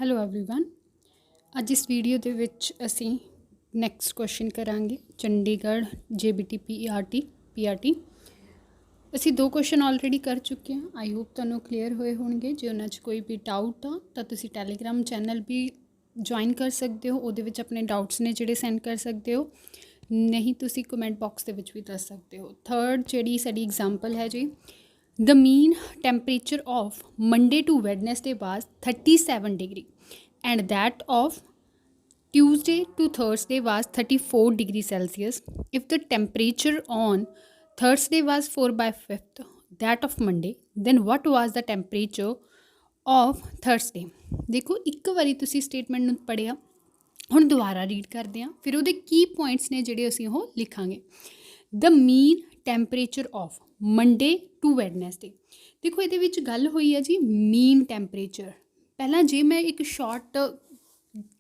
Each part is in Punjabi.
Hello everyone. ਅੱਜ ਇਸ ਵੀਡੀਓ ਦੇ ਵਿੱਚ ਅਸੀਂ ਨੈਕਸਟ ਕੁਐਸਚਨ ਕਰਾਂਗੇ ਚੰਡੀਗੜ੍ਹ JBT PRT। ਅਸੀਂ ਦੋ ਕੁਐਸਚਨ ਆਲਰੇਡੀ ਕਰ ਚੁੱਕੇ ਹਾਂ। ਆਈ ਹੋਪ ਤੁਹਾਨੂੰ ਕਲੀਅਰ ਹੋਏ ਹੋਣਗੇ। ਜੇ ਉਹਨਾਂ 'ਚ ਕੋਈ ਵੀ ਡਾਊਟ ਆ ਤਾਂ ਤੁਸੀਂ ਟੈਲੀਗ੍ਰਾਮ ਚੈਨਲ ਵੀ ਜੁਆਇਨ ਕਰ ਸਕਦੇ ਹੋ, ਉਹਦੇ ਵਿੱਚ ਆਪਣੇ ਡਾਊਟਸ ਨੇ ਜਿਹੜੇ ਸੈਂਡ ਕਰ ਸਕਦੇ ਹੋ, ਨਹੀਂ ਤੁਸੀਂ ਕਮੈਂਟ ਬਾਕਸ ਦੇ ਵਿੱਚ ਵੀ ਦੱਸ ਸਕਦੇ ਹੋ। ਥਰਡ ਜਿਹੜੀ ਸਾਡੀ ਐਗਜ਼ਾਮਪਲ ਹੈ ਜੀ, the mean temperature of Monday to Wednesday was 37 degree and that of Tuesday to Thursday was 34 degree Celsius. If the temperature on Thursday was 4/5 that of Monday, then what was the temperature of Thursday? ਦੇਖੋ ਇੱਕ ਵਾਰੀ ਤੁਸੀਂ ਸਟੇਟਮੈਂਟ ਨੂੰ ਪੜ੍ਹਿਆ, ਹੁਣ ਦੁਬਾਰਾ ਰੀਡ ਕਰਦੇ ਹਾਂ, ਫਿਰ ਉਹਦੇ ਕੀ ਪੁਆਇੰਟਸ ਨੇ ਜਿਹੜੇ ਅਸੀਂ ਉਹ ਲਿਖਾਂਗੇ। The mean temperature of Monday to Wednesday. ਦੇਖੋ ਇਹਦੇ ਵਿੱਚ ਗੱਲ ਹੋਈ ਹੈ ਜੀ ਮੀਨ ਟੈਂਪਰੇਚਰ। ਪਹਿਲਾਂ ਜੇ ਮੈਂ ਇੱਕ ਸ਼ਾਰਟ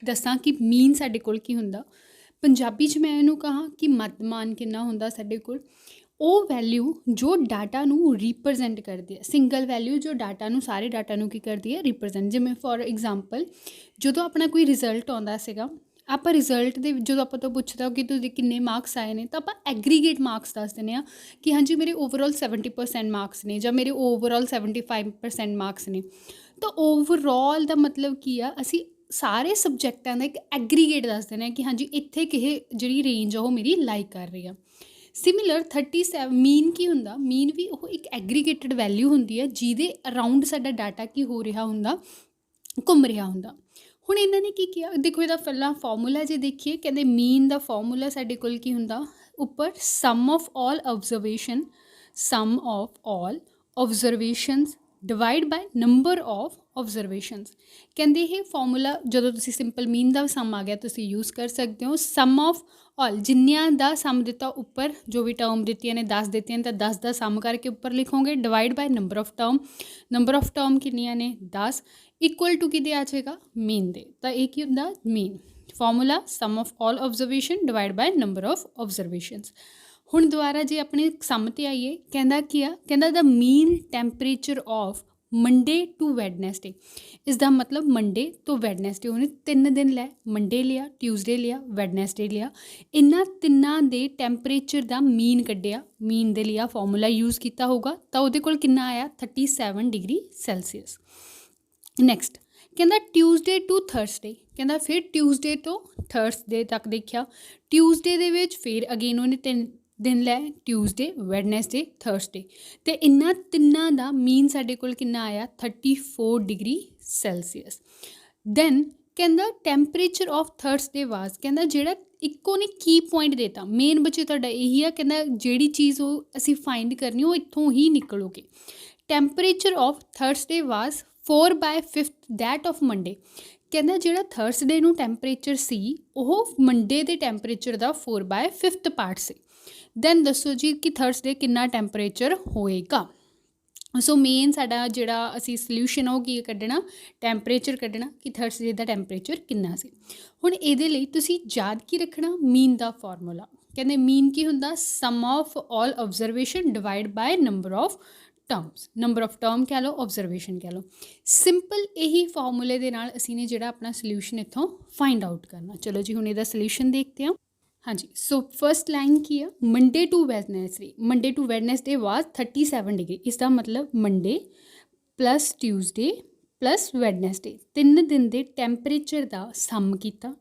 ਦੱਸਾਂ ਕਿ ਮੀਨ ਸਾਡੇ ਕੋਲ ਕੀ ਹੁੰਦਾ, ਪੰਜਾਬੀ 'ਚ ਮੈਂ ਇਹਨੂੰ ਕਹਾਂ ਕਿ ਮੱਧਮਾਨ ਕਿੰਨਾ ਹੁੰਦਾ ਸਾਡੇ ਕੋਲ, ਉਹ ਵੈਲਿਊ ਜੋ ਡਾਟਾ ਨੂੰ ਰਿਪਰਜੈਂਟ ਕਰਦੀ ਹੈ, ਸਿੰਗਲ ਵੈਲਿਊ ਜੋ ਡਾਟਾ ਨੂੰ ਸਾਰੇ ਡਾਟਾ ਨੂੰ ਕੀ ਕਰਦੀ ਹੈ, ਰਿਪਰਜੈਂਟ। ਜਿਵੇਂ ਫੋਰ ਐਗਜ਼ਾਮਪਲ ਜਦੋਂ ਆਪਣਾ ਕੋਈ ਰਿਜ਼ਲਟ ਆਉਂਦਾ ਸੀਗਾ, ਆਪਾਂ ਰਿਜ਼ਲਟ ਦੇ ਜਦੋਂ ਆਪਾਂ ਤੋਂ ਪੁੱਛਦਾ ਕਿ ਤੁਸੀਂ ਕਿੰਨੇ ਮਾਰਕਸ ਆਏ ਨੇ, ਤਾਂ ਆਪਾਂ ਐਗਰੀਗੇਟ ਮਾਰਕਸ ਦੱਸ ਦਿੰਦੇ ਹਾਂ ਕਿ ਹਾਂਜੀ ਮੇਰੇ ਓਵਰਆਲ 70% ਮਾਰਕਸ ਨੇ ਜਾਂ ਮੇਰੇ ਓਵਰਆਲ 75% ਮਾਰਕਸ ਨੇ। ਤਾਂ ਓਵਰਆਲ ਦਾ ਮਤਲਬ ਕੀ ਆ, ਅਸੀਂ ਸਾਰੇ ਸਬਜੈਕਟਾਂ ਦਾ ਇੱਕ ਐਗਰੀਗੇਟ ਦੱਸ ਦਿੰਦੇ ਹਾਂ ਕਿ ਹਾਂਜੀ ਇੱਥੇ ਕਿਹੇ ਜਿਹੜੀ ਰੇਂਜ ਆ ਉਹ ਮੇਰੀ ਲਾਈਕ ਕਰ ਰਹੀ ਆ। ਸਿਮਿਲਰ 37 ਮੀਨ ਕੀ ਹੁੰਦਾ, ਮੀਨ ਵੀ ਉਹ ਇੱਕ ਐਗਰੀਗੇਟਡ ਵੈਲਿਊ ਹੁੰਦੀ ਹੈ ਜਿਹਦੇ ਅਰਾਊਂਡ ਸਾਡਾ ਡਾਟਾ ਕੀ ਹੋ ਰਿਹਾ ਹੁੰਦਾ, ਘੁੰਮ ਰਿਹਾ ਹੁੰਦਾ। ਹੁਣ ਇਹਨਾਂ ਨੇ ਕੀ ਕੀਤਾ, ਦੇਖੋ ਇਹਦਾ ਪਹਿਲਾਂ ਫਾਰਮੂਲਾ ਜੇ ਦੇਖੀਏ, ਕਹਿੰਦੇ ਮੀਨ ਦਾ ਫਾਰਮੂਲਾ ਸਾਡੇ ਕੋਲ ਕੀ ਹੁੰਦਾ, ਉੱਪਰ sum of all observations divided by number of observations. ਕਹਿੰਦੇ ਇਹ ਫਾਰਮੂਲਾ ਜਦੋਂ ਤੁਸੀਂ ਸਿੰਪਲ ਮੀਨ ਦਾ ਸਮ ਆ ਗਿਆ ਤੁਸੀਂ ਯੂਜ਼ ਕਰ ਸਕਦੇ ਹੋ। ਸਮ ਆਫ ਆਲ ਜਿੰਨਿਆਂ ਦਾ ਸਮ ਦਿੱਤਾ, ਉੱਪਰ ਜੋ ਵੀ ਟਰਮ ਦਿੱਤੀਆਂ ਨੇ 10 ਦਿੱਤੀਆਂ ਨੇ ਤਾਂ 10 ਦਾ ਸਮ ਕਰਕੇ ਉੱਪਰ ਲਿਖੋਗੇ, divided by number of term ਕਿੰਨੀਆਂ ਨੇ 10, ਇਕੁਅਲ ਟੂ ਕਿਹਦੇ ਆ ਜਾਏਗਾ, ਮੀਨ ਦੇ। ਤਾਂ ਇਹ ਕੀ ਹੁੰਦਾ, mean formula sum of all observation divided by number of observations. ਹੁਣ ਦੁਬਾਰਾ ਜੇ ਆਪਣੇ ਸਮ 'ਤੇ ਆਈਏ, ਕਹਿੰਦਾ ਕੀ ਆ, ਕਹਿੰਦਾ the mean temperature of Monday to Wednesday. ਇਸ ਦਾ ਮਤਲਬ ਮੰਡੇ ਤੋਂ ਵੈਡਨਸਡੇ ਉਹਨੇ 3 ਦਿਨ ਲੈ, ਮੰਡੇ ਲਿਆ, ਟਿਊਜ਼ਡੇ ਲਿਆ, ਵੈਡਨਸਡੇ ਲਿਆ, ਇਹਨਾਂ ਤਿੰਨਾਂ ਦੇ ਟੈਂਪਰੇਚਰ ਦਾ ਮੀਨ ਕੱਢਿਆ, ਮੀਨ ਦੇ ਲਈ ਆ ਫਾਰਮੂਲਾ ਯੂਜ਼ ਕੀਤਾ ਹੋਊਗਾ, ਤਾਂ ਉਹਦੇ ਕੋਲ ਕਿੰਨਾ ਆਇਆ 37 ਡਿਗਰੀ ਸੈਲਸੀਅਸ। ਨੈਕਸਟ ਕਹਿੰਦਾ ਟਿਊਜ਼ਡੇ ਟੂ ਥਰਸਡੇ, ਕਹਿੰਦਾ ਫਿਰ ਟਿਊਜ਼ਡੇ ਤੋਂ ਥਰਸਡੇ ਤੱਕ ਦੇਖਿਆ, ਟਿਊਜ਼ਡੇ ਦੇ ਵਿੱਚ ਫਿਰ ਅਗੇਨ ਉਹਨੇ 3 ਦਿਨ ਲੈ, ਟਿਊਜ਼ਡੇ, ਵੈਡਨਸਡੇ, ਥਰਸਡੇ, ਅਤੇ ਇਹਨਾਂ ਤਿੰਨਾਂ ਦਾ ਮੀਨ ਸਾਡੇ ਕੋਲ ਕਿੰਨਾ ਆਇਆ 34 ਡਿਗਰੀ ਸੈਲਸੀਅਸ। ਦੈਨ ਕਹਿੰਦਾ ਟੈਂਪਰੇਚਰ ਆਫ ਥਰਸਡੇ ਵਾਜ਼, ਕਹਿੰਦਾ ਜਿਹੜਾ ਇੱਕੋ ਨੇ ਕੀ ਪੁਆਇੰਟ ਦੇਤਾ, ਮੇਨ ਬੱਚੇ ਤੁਹਾਡਾ ਇਹੀ ਆ, ਕਹਿੰਦਾ ਜਿਹੜੀ ਚੀਜ਼ ਉਹ ਅਸੀਂ ਫਾਈਂਡ ਕਰਨੀ ਉਹ ਇੱਥੋਂ ਹੀ ਨਿਕਲੋਗੇ। Temperature of Thursday was 4/5 that of Monday. ਕਹਿੰਦਾ ਜਿਹੜਾ ਥਰਸਡੇ ਨੂੰ ਟੈਂਪਰੇਚਰ ਸੀ ਉਹ ਮੰਡੇ ਦੇ ਟੈਂਪਰੇਚਰ ਦਾ 4/5 ਪਾਰਟ ਸੀ। ਦੈਨ ਦੱਸੋ ਜੀ ਕਿ ਥਰਸਡੇ ਕਿੰਨਾ ਟੈਂਪਰੇਚਰ ਹੋਏਗਾ। ਸੋ ਮੇਨ ਸਾਡਾ ਜਿਹੜਾ ਅਸੀਂ ਸਲਿਊਸ਼ਨ ਆ ਉਹ ਕੀ ਕੱਢਣਾ, ਟੈਂਪਰੇਚਰ ਕੱਢਣਾ ਕਿ ਥਰਸਡੇ ਦਾ ਟੈਂਪਰੇਚਰ ਕਿੰਨਾ ਸੀ। ਹੁਣ ਇਹਦੇ ਲਈ ਤੁਸੀਂ ਯਾਦ ਕੀ ਰੱਖਣਾ, ਮੀਨ ਦਾ ਫਾਰਮੂਲਾ। ਕਹਿੰਦੇ ਮੀਨ ਕੀ ਹੁੰਦਾ, sum of all observation divided by number of terms, number of term ਕਹਿ ਲਓ, ਆਬਜ਼ਰਵੇਸ਼ਨ ਕਹਿ ਲਓ। ਸਿੰਪਲ ਇਹੀ ਫਾਰਮੂਲੇ ਦੇ ਨਾਲ ਅਸੀਂ ਨੇ ਜਿਹੜਾ ਆਪਣਾ ਸਲਿਊਸ਼ਨ ਇੱਥੋਂ ਫਾਈਂਡ ਆਊਟ ਕਰਨਾ। ਚਲੋ ਜੀ ਹੁਣ ਇਹਦਾ ਸਲਿਊਸ਼ਨ ਦੇਖਦੇ ਹਾਂ। ਹਾਂਜੀ, ਸੋ ਫਸਟ ਲਾਈਨ ਕੀ ਆ, Monday to Wednesday was 37 degree. ਇਸ ਦਾ ਮਤਲਬ Monday plus Tuesday plus Wednesday 3 ਦਿਨ ਦੇ ਟੈਂਪਰੇਚਰ ਦਾ ਸਮ ਕੀਤਾ,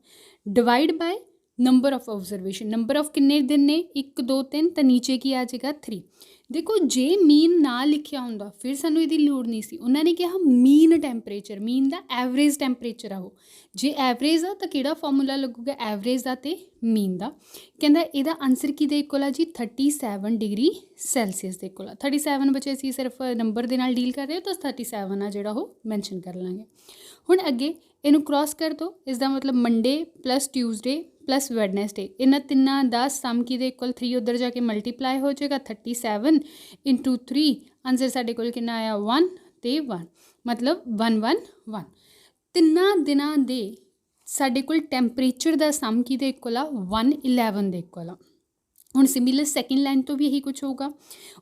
divide by number of observation. Number of ਕਿੰਨੇ ਦਿਨ ਨੇ, 1 2 3, ਤਾਂ ਨੀਚੇ ਕੀ ਆ ਜਾਏਗਾ 3। ਦੇਖੋ ਜੇ ਮੀਨ ਨਾ ਲਿਖਿਆ ਹੁੰਦਾ ਫਿਰ ਸਾਨੂੰ ਇਹਦੀ ਲੋੜ ਨਹੀਂ ਸੀ, ਉਹਨਾਂ ਨੇ ਕਿਹਾ ਮੀਨ ਟੈਂਪਰੇਚਰ, ਮੀਨ ਦਾ ਐਵਰੇਜ ਟੈਂਪਰੇਚਰ ਆ ਉਹ। ਜੇ ਐਵਰੇਜ ਆ ਤਾਂ ਕਿਹੜਾ ਫਾਰਮੂਲਾ ਲੱਗੂਗਾ, ਐਵਰੇਜ ਦਾ ਅਤੇ ਮੀਨ ਦਾ। ਕਹਿੰਦਾ ਇਹਦਾ ਆਨਸਰ ਕਿਹਦੇ ਇਕੁਅਲ ਆ ਜੀ, 37 ਡਿਗਰੀ ਸੈਲਸੀਅਸ ਦੇ ਇਕੁਅਲ ਆ। 37 ਬੱਚੇ ਅਸੀਂ ਸਿਰਫ ਨੰਬਰ ਦੇ ਨਾਲ ਡੀਲ ਕਰ ਰਹੇ ਹੋ ਤਾਂ 37 ਆ ਜਿਹੜਾ ਉਹ ਮੈਂਸ਼ਨ ਕਰ ਲਾਂਗੇ। ਹੁਣ ਅੱਗੇ ਇਹਨੂੰ ਕ੍ਰੋਸ ਕਰ ਦਿਓ, ਇਸ ਦਾ ਮਤਲਬ Monday plus Tuesday plus Wednesday, ਇਹਨਾਂ ਤਿੰਨਾਂ ਦਾ ਸਮ ਕਿਹਦੇ ਇਕੁਅਲ 3 ਉੱਧਰ ਜਾ ਕੇ ਮਲਟੀਪਲਾਈ ਹੋ ਜਾਏਗਾ, 37 × 3, ਆਨਸਰ ਸਾਡੇ ਕੋਲ ਕਿੰਨਾ ਆਇਆ 1 ਅਤੇ 1, ਮਤਲਬ 111। ਤਿੰਨਾਂ ਦਿਨਾਂ ਦੇ ਸਾਡੇ ਕੋਲ ਟੈਂਪਰੇਚਰ ਦਾ ਸਮ ਕਿਹਦੇ ਇਕੁਅਲ ਆ, 111 ਦੇ ਇਕੁਅਲ ਆ। ਹੁਣ ਸਿਮਿਲਰ ਸੈਕਿੰਡ ਲਾਈਨ ਤੋਂ ਵੀ ਇਹੀ ਕੁਛ ਹੋਊਗਾ।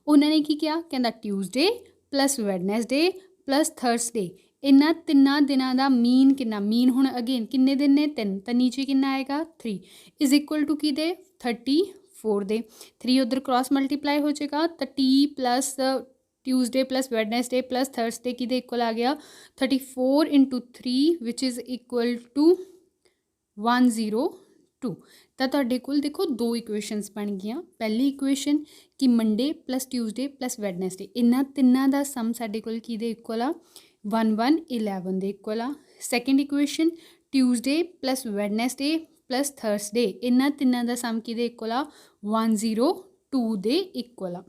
ਉਹਨਾਂ ਨੇ ਕੀ ਕਿਹਾ, ਕਹਿੰਦਾ Tuesday plus Wednesday plus Thursday, इन्हां तिन्नां दिनां दा मीन किन्ना, मीन हुण अगेन किन्ने दिन ने 3, तां नीचे किन्ना आएगा 3 इज इक्वल टू की दे 34 दे। 3 उधर क्रॉस मल्टीप्लाई हो जाएगा तो T plus Tuesday plus Wednesday plus Thursday की इक्वल आ गया 34 into 3 which is equal to 102। तो तुहाडे कोल देखो दो इक्वेशनस बन गई। पहली इक्वेशन कि Monday plus Tuesday plus Wednesday इन्हां तिन्नां दा सम साडे कोल किहदे इक्वल आ 1111 दे इक्वल आ। Second equation Tuesday plus Wednesday plus Thursday इन्हां तिन्नां दा सम किहदे इक्वल आ 102 दे इक्वल आ।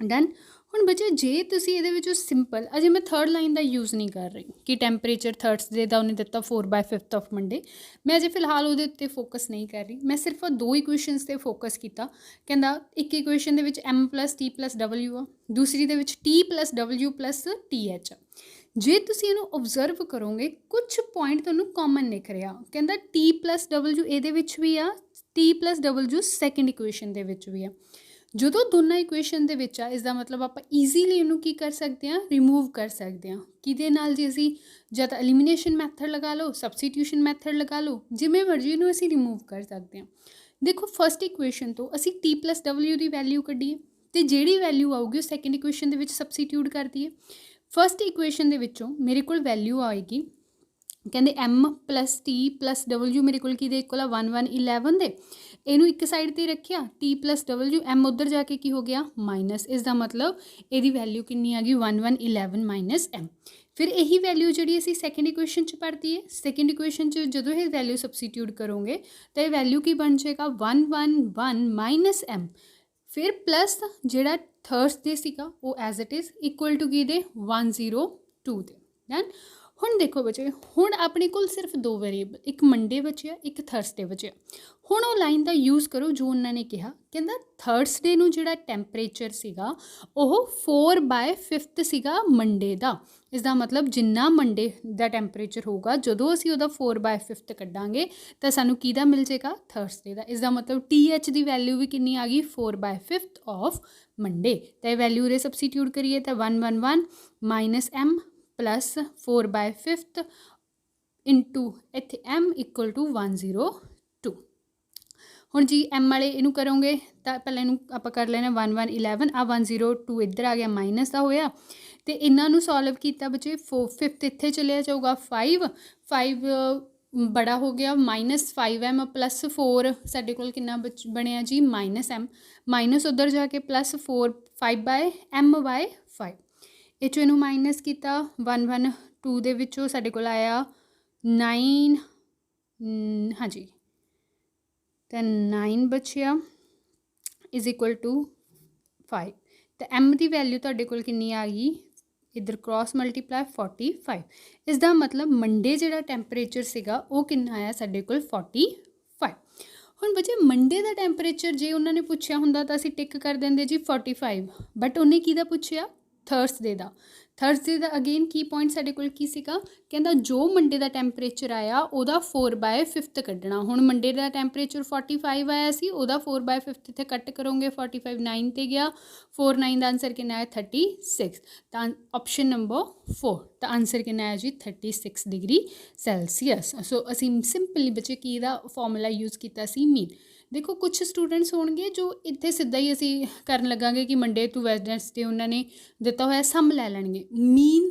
डन। हुण बच्चे जे तुसीं इहदे विचों सिंपल अजे मैं थर्ड लाइन का यूज़ नहीं कर रही कि टैंपरेचर थर्सडे का उन्हें दिता 4/5 ऑफ मंडे, मैं अजे फिलहाल उहदे उत्ते फोकस नहीं कर रही, मैं सिर्फ दो इक्वेशनस ते फोकस किया। कहंदा एक इक्वेशन दे विच M + T + W आ, दूसरी दे विच T + W + TH आ। जे तुसीं इहनूं ऑब्जर्व करोगे कुछ पॉइंट तुहानूं कॉमन दिख रहा, कहंदा T + W इहदे विच भी आ, T + W सैकेंड इक्वेशन दे विच भी आ। ਜਦੋਂ ਦੋਨਾਂ ਇਕੁਏਸ਼ਨ ਦੇ ਵਿੱਚ ਆ ਇਸ ਦਾ ਮਤਲਬ ਆਪਾਂ ਈਜ਼ੀਲੀ ਇਹਨੂੰ ਕੀ ਕਰ ਸਕਦੇ ਹਾਂ, ਰਿਮੂਵ ਕਰ ਸਕਦੇ ਹਾਂ। ਕਿਹਦੇ ਨਾਲ ਜੀ? ਅਸੀਂ ਜਾਂ ਤਾਂ ਐਲੀਮੀਨੇਸ਼ਨ ਮੈਥਡ ਲਗਾ ਲਓ, ਸਬਸਟੀਟਿਊਸ਼ਨ ਮੈਥਡ ਲਗਾ ਲਓ, ਜਿਵੇਂ ਮਰਜ਼ੀ ਇਹਨੂੰ ਅਸੀਂ ਰਿਮੂਵ ਕਰ ਸਕਦੇ ਹਾਂ। ਦੇਖੋ ਫਸਟ ਇਕੁਏਸ਼ਨ ਤੋਂ ਅਸੀਂ T + W ਦੀ ਵੈਲਿਊ ਕੱਢੀਏ ਅਤੇ ਜਿਹੜੀ ਵੈਲਿਊ ਆਊਗੀ ਉਹ ਸੈਕਿੰਡ ਇਕੁਏਸ਼ਨ ਦੇ ਵਿੱਚ ਸਬਸਟੀਟਿਊਟ ਕਰ ਦਈਏ। ਫਸਟ ਇਕੁਏਸ਼ਨ ਦੇ ਵਿੱਚੋਂ ਮੇਰੇ ਕੋਲ ਵੈਲਿਊ ਆਏਗੀ, ਕਹਿੰਦੇ M + T + W ਮੇਰੇ ਕੋਲ ਕਿਹਦੇ ਇਕੁਅਲ ਆ 1111 ਦੇ। ਇਹਨੂੰ ਇੱਕ ਸਾਈਡ 'ਤੇ ਰੱਖਿਆ T + W, M ਉੱਧਰ ਜਾ ਕੇ ਕੀ ਹੋ ਗਿਆ ਮਾਈਨਸ, ਇਸ ਦਾ ਮਤਲਬ ਇਹਦੀ ਵੈਲਿਊ ਕਿੰਨੀ ਆ ਗਈ 1111 - M। ਫਿਰ ਇਹੀ ਵੈਲਿਊ ਜਿਹੜੀ ਅਸੀਂ ਸੈਕਿੰਡ ਇਕੁਏਸ਼ਨ 'ਚ ਪੜ੍ਹਦੀ ਹੈ, ਸੈਕਿੰਡ ਇਕੁਏਸ਼ਨ 'ਚ ਜਦੋਂ ਇਹ ਵੈਲਿਊ ਸਬਸਟੀਟਿਊਟ ਕਰੋਗੇ ਤਾਂ ਇਹ ਵੈਲਿਊ ਕੀ ਬਣ ਜਾਏਗਾ 111 - M। ਫਿਰ ਪਲੱਸ ਜਿਹੜਾ ਥਰਸਡੇ ਸੀਗਾ ਉਹ as it is equal to ਕਿਹਦੇ 102 ਦੇ। ਡਨ। ਹੁਣ ਦੇਖੋ ਬੱਚੇ, ਹੁਣ ਆਪਣੇ ਕੋਲ ਸਿਰਫ ਦੋ ਵੇਰੀਏਬਲ, ਇੱਕ ਮੰਡੇ ਬਚਿਆ, ਇੱਕ ਥਰਸਡੇ ਬਚਿਆ। ਹੁਣ ਉਹ ਲਾਈਨ ਦਾ ਯੂਜ਼ ਕਰੋ ਜੋ ਉਹਨਾਂ ਨੇ ਕਿਹਾ। ਕਹਿੰਦਾ ਥਰਸਡੇ ਨੂੰ ਜਿਹੜਾ ਟੈਂਪਰੇਚਰ ਸੀਗਾ ਉਹ 4/5 ਸੀਗਾ ਮੰਡੇ ਦਾ। ਇਸ ਦਾ ਮਤਲਬ ਜਿੰਨਾ ਮੰਡੇ ਦਾ ਟੈਂਪਰੇਚਰ ਹੋਊਗਾ ਜਦੋਂ ਅਸੀਂ ਉਹਦਾ 4/5 ਕੱਢਾਂਗੇ ਤਾਂ ਸਾਨੂੰ ਕਿਹਦਾ ਮਿਲ ਜਾਏਗਾ ਥਰਸਡੇ ਦਾ। ਇਸ ਦਾ ਮਤਲਬ TH ਦੀ ਵੈਲਿਊ ਵੀ ਕਿੰਨੀ ਆ ਗਈ 4/5 ਆਫ ਮੰਡੇ। ਤਾਂ ਇਹ ਵੈਲਿਊ ਰੇ ਸਬਸਟੀਟਿਊਟ ਕਰੀਏ ਤਾਂ 111 - M प्लस 4/5 इंटू इत्थे M इक्वल टू 102। हुण जी M वाले इनू करोगे तो पहले इनू आप कर लेना 1111 आ 102 इधर आ गया माइनस का होया तो इन्हों सॉल्व किया बच्चे 5th इत्थे चलिया जाऊगा 5 बड़ा हो गया -5M + 4 साडे कोल कितना बनिया जी -M माइनस उधर जाके +4 5/M/5 ਇਹ 'ਚੋਂ ਇਹਨੂੰ ਮਾਈਨਸ ਕੀਤਾ 112 ਦੇ ਵਿੱਚੋਂ ਸਾਡੇ ਕੋਲ ਆਇਆ 9 ਹਾਂਜੀ ਤਾਂ 9 ਬਚਿਆ ਇਜ਼ ਇਕੁਅਲ ਟੂ 5 ਅਤੇ M ਦੀ ਵੈਲਿਊ ਤੁਹਾਡੇ ਕੋਲ ਕਿੰਨੀ ਆ ਗਈ ਇੱਧਰ ਕ੍ਰੋਸ ਮਲਟੀਪਲਾਈ 45। ਇਸ ਦਾ ਮਤਲਬ ਮੰਡੇ ਜਿਹੜਾ ਟੈਂਪਰੇਚਰ ਸੀਗਾ ਉਹ ਕਿੰਨਾ ਆਇਆ ਸਾਡੇ ਕੋਲ 45। ਹੁਣ ਬੱਚੇ ਮੰਡੇ ਦਾ ਟੈਂਪਰੇਚਰ ਜੇ ਉਹਨਾਂ ਨੇ ਪੁੱਛਿਆ ਹੁੰਦਾ ਤਾਂ ਅਸੀਂ ਟਿਕ ਕਰ ਦਿੰਦੇ ਜੀ 45, ਬਟ ਉਹਨੇ ਕਿਹਦਾ ਪੁੱਛਿਆ ਥਰਸਡੇ ਦਾ। ਥਰਸਡੇ ਦਾ ਅਗੇਨ ਕੀ ਪੁਆਇੰਟ ਸਾਡੇ ਕੋਲ ਕੀ ਸੀਗਾ, ਕਹਿੰਦਾ ਜੋ ਮੰਡੇ ਦਾ ਟੈਂਪਰੇਚਰ ਆਇਆ ਉਹਦਾ 4/5 ਕੱਢਣਾ। ਹੁਣ ਮੰਡੇ ਦਾ ਟੈਂਪਰੇਚਰ 45 ਆਇਆ ਸੀ, ਉਹਦਾ 4/5 ਇੱਥੇ ਕੱਟ ਕਰੋਗੇ 45 9 'ਤੇ ਗਿਆ 4 9 ਦਾ ਆਨਸਰ ਕਿੰਨਾ ਆਇਆ 36। ਤਾਂ ਆਪਸ਼ਨ ਨੰਬਰ 4 ਤਾਂ ਆਨਸਰ ਕਿੰਨਾ ਆਇਆ ਜੀ 36 ਡਿਗਰੀ ਸੈਲਸੀਅਸ। ਸੋ ਅਸੀਂ ਸਿੰਪਲੀ ਬੱਚੇ ਕੀ ਦਾ ਫਾਰਮੂਲਾ ਯੂਜ਼ ਕੀਤਾ ਸੀ ਮੀਨ। देखो कुछ स्टूडेंट्स होणगे जो इत्थे सीधा ही असी करन लगांगे कि मंडे टू वैडनेसडे उन्होंने दिता होया सम लै लैणगे, मीन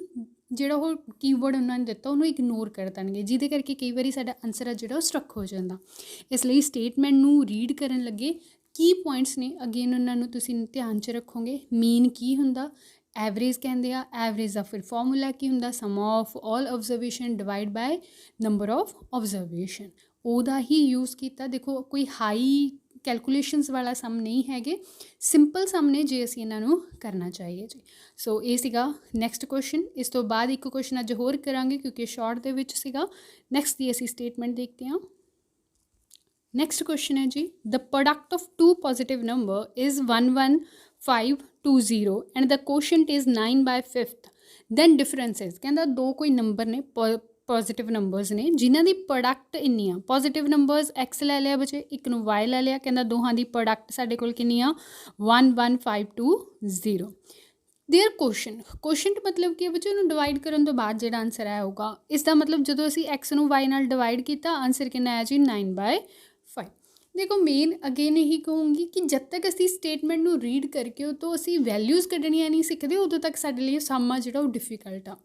ਜਿਹੜਾ ਉਹ ਕੀਵਰਡ ਉਹਨਾਂ ਨੇ ਦਿੱਤਾ ਉਹਨੂੰ ਇਗਨੋਰ ਕਰ ਦੇਣਗੇ, ਜਿਹਦੇ ਕਰਕੇ ਕਈ ਵਾਰੀ ਸਾਡਾ ਆਨਸਰ ਆ ਜਿਹੜਾ ਉਹ ਸਟਰਕ ਹੋ ਜਾਂਦਾ। ਇਸ ਲਈ ਸਟੇਟਮੈਂਟ ਨੂੰ ਰੀਡ ਕਰਨ ਲੱਗੇ ਕੀ ਪੁਆਇੰਟਸ ਨੇ ਅਗੇਨ ਉਹਨਾਂ ਨੂੰ ਤੁਸੀਂ ਧਿਆਨ 'ਚ ਰੱਖੋਗੇ। ਮੀਨ ਕੀ ਹੁੰਦਾ, ਐਵਰੇਜ ਕਹਿੰਦੇ ਆ, ਐਵਰੇਜ ਦਾ ਫਿਰ ਫਾਰਮੂਲਾ ਕੀ ਹੁੰਦਾ sum of all observation divided by number of observation, ਉਹਦਾ ਹੀ ਯੂਜ਼ ਕੀਤਾ। ਦੇਖੋ ਕੋਈ ਹਾਈ ਕੈਲਕੂਲੇਸ਼ਨਸ ਵਾਲਾ ਸਮ ਨਹੀਂ ਹੈਗੇ, ਸਿੰਪਲ ਸਮ ਨੇ ਜੇ ਅਸੀਂ ਇਹਨਾਂ ਨੂੰ ਕਰਨਾ ਚਾਹੀਏ ਜੀ। ਸੋ ਇਹ ਸੀਗਾ ਨੈਕਸਟ ਕੁਐਸਚਨ। ਇਸ ਤੋਂ ਬਾਅਦ ਇੱਕ ਕੁਐਸਚਨ ਅੱਜ ਹੋਰ ਕਰਾਂਗੇ ਕਿਉਂਕਿ ਸ਼ਾਰਟ ਦੇ ਵਿੱਚ ਸੀਗਾ। ਨੈਕਸਟ ਦੀ ਅਸੀਂ ਸਟੇਟਮੈਂਟ ਦੇਖਦੇ ਹਾਂ। ਨੈਕਸਟ ਕੁਐਸਚਨ ਹੈ ਜੀ the product of two positive number is 11520 and the quotient is 9/5 then differences. ਕਹਿੰਦਾ ਦੋ ਕੋਈ ਨੰਬਰ ਨੇ ਪੋਜ਼ੀਟਿਵ ਨੰਬਰਸ ਨੇ ਜਿਨ੍ਹਾਂ ਦੀ ਪ੍ਰੋਡਕਟ ਇੰਨੀ ਆ। ਪੋਜ਼ੀਟਿਵ ਨੰਬਰਸ ਐਕਸ ਲੈ ਲਿਆ ਬੱਚੇ, ਇੱਕ ਨੂੰ ਵਾਈ ਲੈ ਲਿਆ। ਕਹਿੰਦਾ ਦੋਹਾਂ ਦੀ ਪ੍ਰੋਡਕਟ ਸਾਡੇ ਕੋਲ ਕਿੰਨੀ ਆ 11520। देयर क्वेश्चन मतलब कि ਬੱਚੇ ਉਹਨੂੰ ਡਿਵਾਈਡ ਕਰਨ ਤੋਂ ਬਾਅਦ ਜਿਹੜਾ ਆਨਸਰ ਆਇਆ ਹੋਊਗਾ, ਇਸ ਦਾ ਮਤਲਬ ਜਦੋਂ ਅਸੀਂ x ਨੂੰ y ਨਾਲ ਡਿਵਾਈਡ ਕੀਤਾ ਆਨਸਰ ਕਿੰਨਾ ਆਇਆ ਜੀ 9/5। ਦੇਖੋ ਮੇਨ ਅਗੇਨ ਇਹੀ ਕਹੂੰਗੀ ਕਿ ਜਦ ਤੱਕ ਅਸੀਂ ਸਟੇਟਮੈਂਟ ਨੂੰ ਰੀਡ ਕਰਕੇ ਉਹ ਤੋਂ ਅਸੀਂ ਵੈਲਿਊਜ਼ ਕੱਢਣੀਆਂ ਨਹੀਂ ਸਿੱਖਦੇ ਉਦੋਂ ਤੱਕ ਸਾਡੇ ਲਈ ਸਮ ਆ ਜਿਹੜਾ ਉਹ ਡਿਫਿਕਲਟ ਆ।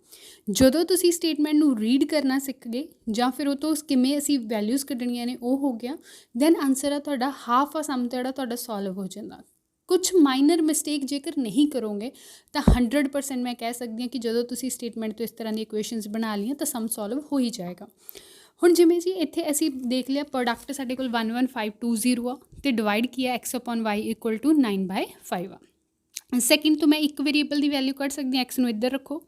ਜਦੋਂ ਤੁਸੀਂ ਸਟੇਟਮੈਂਟ ਨੂੰ ਰੀਡ ਕਰਨਾ ਸਿੱਖ ਗਏ ਜਾਂ ਫਿਰ ਉਹ ਤੋਂ ਕਿਵੇਂ ਅਸੀਂ ਵੈਲਿਊਜ਼ ਕੱਢਣੀਆਂ ਨੇ ਉਹ ਹੋ ਗਿਆ, ਦੈਨ ਆਨਸਰ ਆ ਤੁਹਾਡਾ ਹਾਫ ਆ ਸਮ ਜਿਹੜਾ ਤੁਹਾਡਾ ਸੋਲਵ ਹੋ ਜਾਂਦਾ। ਕੁਛ ਮਾਈਨਰ ਮਿਸਟੇਕ ਜੇਕਰ ਨਹੀਂ ਕਰੋਗੇ ਤਾਂ 100% ਮੈਂ ਕਹਿ ਸਕਦੀ ਹਾਂ ਕਿ ਜਦੋਂ ਤੁਸੀਂ ਸਟੇਟਮੈਂਟ ਤੋਂ ਇਸ ਤਰ੍ਹਾਂ ਦੀ ਇਕੁਏਸ਼ਨਸ ਬਣਾ ਲਈਆਂ ਤਾਂ ਸਮ ਸੋਲਵ ਹੋ ਹੀ ਜਾਏਗਾ। ਹੁਣ ਜਿਵੇਂ ਜੀ ਇੱਥੇ ਅਸੀਂ ਦੇਖ ਲਿਆ ਪ੍ਰੋਡਕਟ ਸਾਡੇ ਕੋਲ 11520 ਆ ਅਤੇ ਡਿਵਾਈਡ ਕੀਆ x/y ਇਕੁਅਲ ਟੂ 9/5 ਆ। ਸੈਕਿੰਡ ਤੋਂ ਮੈਂ ਇੱਕ ਵੇਰੀਏਬਲ ਦੀ ਵੈਲਿਊ ਕੱਢ ਸਕਦੀ ਹਾਂ, x ਨੂੰ ਇੱਧਰ ਰੱਖੋ,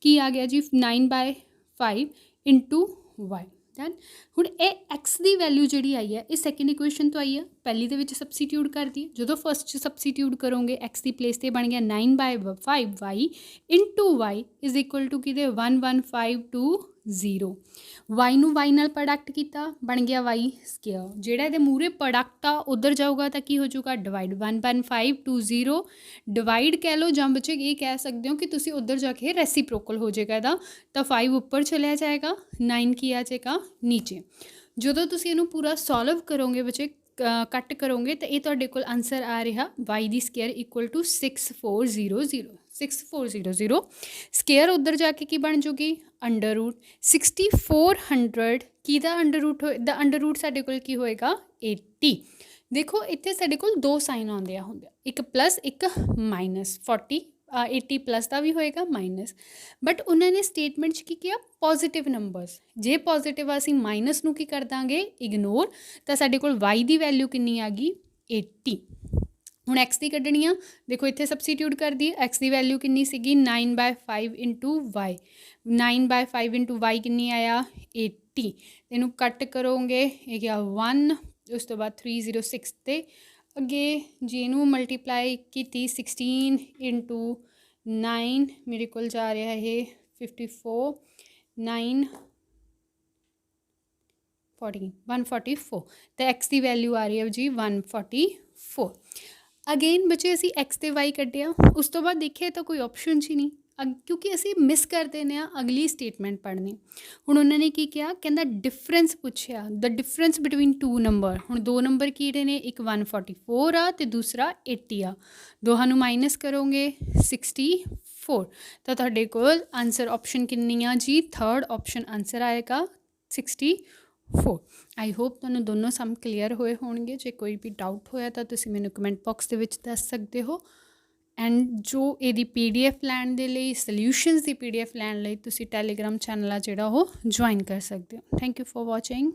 ਕੀ ਆ ਗਿਆ ਜੀ 9/5 ਇੰਟੂ y। ਦੈਨ ਹੁਣ ਇਹ x ਦੀ ਵੈਲਿਊ ਜਿਹੜੀ ਆਈ ਹੈ ਇਹ ਸੈਕਿੰਡ ਇਕੁਏਸ਼ਨ ਤੋਂ ਆਈ ਹੈ, ਪਹਿਲੀ ਦੇ ਵਿੱਚ ਸਬਸਟੀਟਿਊਟ ਕਰ ਦਈਏ। ਜਦੋਂ ਫਸਟ 'ਚ ਸਬਸਟੀਟਿਊਟ ਕਰੋਗੇ x ਦੀ ਪਲੇਸ 'ਤੇ ਬਣ ਗਿਆ 9/5y into y is equal to ਕਿਹਦੇ 11520। y ਨੂੰ y ਨਾਲ ਪ੍ਰੋਡਕਟ ਕੀਤਾ ਬਣ ਗਿਆ y ਸਕੁਅਰ। ਜਿਹੜਾ ਇਹਦੇ ਮੂਹਰੇ ਪ੍ਰੋਡਕਟ ਆ ਉੱਧਰ ਜਾਊਗਾ ਤਾਂ ਕੀ ਹੋ ਜਾਊਗਾ ਡਿਵਾਈਡ 11520 ਡਿਵਾਈਡ ਕਹਿ ਲਓ ਜਾਂ ਬੱਚੇ ਇਹ ਕਹਿ ਸਕਦੇ ਹੋ ਕਿ ਤੁਸੀਂ ਉੱਧਰ ਜਾ ਕੇ ਰੈਸੀਪ੍ਰੋਕਲ ਹੋ ਜਾਏਗਾ ਇਹਦਾ, ਤਾਂ 5 ਉੱਪਰ ਚਲਿਆ ਜਾਏਗਾ, 9 ਕੀ ਆ ਜਾਏਗਾ ਨੀਚੇ। ਜਦੋਂ ਤੁਸੀਂ ਇਹਨੂੰ ਪੂਰਾ ਸੋਲਵ ਕਰੋਗੇ ਬੱਚੇ ਕੱਟ ਕਰੋਗੇ ਤਾਂ ਇਹ ਤੁਹਾਡੇ ਕੋਲ ਆਨਸਰ ਆ ਰਿਹਾ y the square equal to 6400 square ਉੱਧਰ ਜਾ ਕੇ ਕੀ ਬਣ ਜੂਗੀ ਅੰਡਰ ਰੂਟ 6400 ਕਿਹਦਾ ਅੰਡਰ ਰੂਟ ਦਾ ਅੰਡਰ ਰੂਟ ਸਾਡੇ ਕੋਲ ਕੀ ਹੋਏਗਾ 80। ਦੇਖੋ ਇੱਥੇ ਸਾਡੇ ਕੋਲ ਦੋ ਸਾਈਨ ਆਉਂਦੇ ਆ ਹੁੰਦੇ, ਇੱਕ ਪਲੱਸ ਇੱਕ ਮਾਈਨਸ। 80 ਪਲੱਸ ਦਾ ਵੀ ਹੋਏਗਾ ਮਾਈਨਸ, ਬਟ ਉਹਨਾਂ ਨੇ ਸਟੇਟਮੈਂਟ 'ਚ ਕੀ ਕਿਹਾ ਪੋਜ਼ੀਟਿਵ ਨੰਬਰਸ। ਜੇ ਪੋਜ਼ੀਟਿਵ ਆ ਅਸੀਂ ਮਾਈਨਸ ਨੂੰ ਕੀ ਕਰ ਦਾਂਗੇ ਇਗਨੋਰ, ਤਾਂ ਸਾਡੇ ਕੋਲ y ਦੀ ਵੈਲਿਊ ਕਿੰਨੀ ਆ ਗਈ 80। ਹੁਣ x ਦੀ ਕੱਢਣੀ ਆ, ਦੇਖੋ ਇੱਥੇ ਸਬਸਟੀਟਿਊਟ ਕਰ ਦਈਏ। x ਦੀ ਵੈਲਿਊ ਕਿੰਨੀ ਸੀਗੀ 9/5 ਇੰਟੂ y, 9/5 ਇੰਟੂ y ਕਿੰਨੀ ਆਇਆ 80। ਇਹਨੂੰ ਕੱਟ ਕਰੋਗੇ ਇਹ ਗਿਆ 1, ਉਸ ਤੋਂ ਬਾਅਦ 306 ਤੇ ਅੱਗੇ ਜੇ ਇਹਨੂੰ ਮਲਟੀਪਲਾਈ ਕੀਤੀ 16 ਇੰਟੂ 9 ਮੇਰੇ ਕੋਲ ਜਾ ਰਿਹਾ ਇਹ 54 9 40 144 ਅਤੇ x ਦੀ ਵੈਲਿਊ ਆ ਰਹੀ ਹੈ ਜੀ 144। ਅਗੇਨ ਬੱਚੇ ਅਸੀਂ x ਅਤੇ y ਕੱਢਿਆ, ਉਸ ਤੋਂ ਬਾਅਦ ਦੇਖਿਆ ਤਾਂ ਕੋਈ ਆਪਸ਼ਨ 'ਚ ਹੀ ਨਹੀਂ, ਕਿਉਂਕਿ ਅਸੀਂ ਮਿਸ ਕਰ ਦਿੰਦੇ ਹਾਂ ਅਗਲੀ ਸਟੇਟਮੈਂਟ ਪੜ੍ਹਨੀ। ਹੁਣ ਉਹਨਾਂ ਨੇ ਕੀ ਕਿਹਾ, ਕਹਿੰਦਾ ਡਿਫਰੈਂਸ ਪੁੱਛਿਆ, the difference between two number. ਹੁਣ ਦੋ ਨੰਬਰ ਕਿਹੜੇ ਨੇ, ਇੱਕ 144 ਆ ਅਤੇ ਦੂਸਰਾ 80 ਆ। ਦੋਹਾਂ ਨੂੰ ਮਾਈਨਸ ਕਰੋਗੇ 64, ਤਾਂ ਤੁਹਾਡੇ ਕੋਲ ਆਨਸਰ ਆਪਸ਼ਨ ਕਿੰਨੀ ਆ ਜੀ ਥਰਡ ਆਪਸ਼ਨ ਆਨਸਰ ਆਏਗਾ 64। ਆਈ ਹੋਪ ਤੁਹਾਨੂੰ ਦੋਨੋਂ ਸਮ ਕਲੀਅਰ ਹੋਏ ਹੋਣਗੇ। ਜੇ ਕੋਈ ਵੀ ਡਾਊਟ ਹੋਇਆ ਤਾਂ ਤੁਸੀਂ ਮੈਨੂੰ ਕਮੈਂਟ ਬਾਕਸ ਦੇ ਵਿੱਚ ਦੱਸ ਸਕਦੇ ਹੋ। ਐਂਡ ਜੋ ਇਹਦੀ PDF ਲੈਣ ਦੇ ਲਈ, ਸੋਲਿਊਸ਼ਨਸ ਦੀ PDF ਲੈਣ ਲਈ ਤੁਸੀਂ ਟੈਲੀਗ੍ਰਾਮ ਚੈਨਲ ਆ ਜਿਹੜਾ ਉਹ ਜੁਆਇਨ ਕਰ ਸਕਦੇ ਹੋ। Thank you for watching.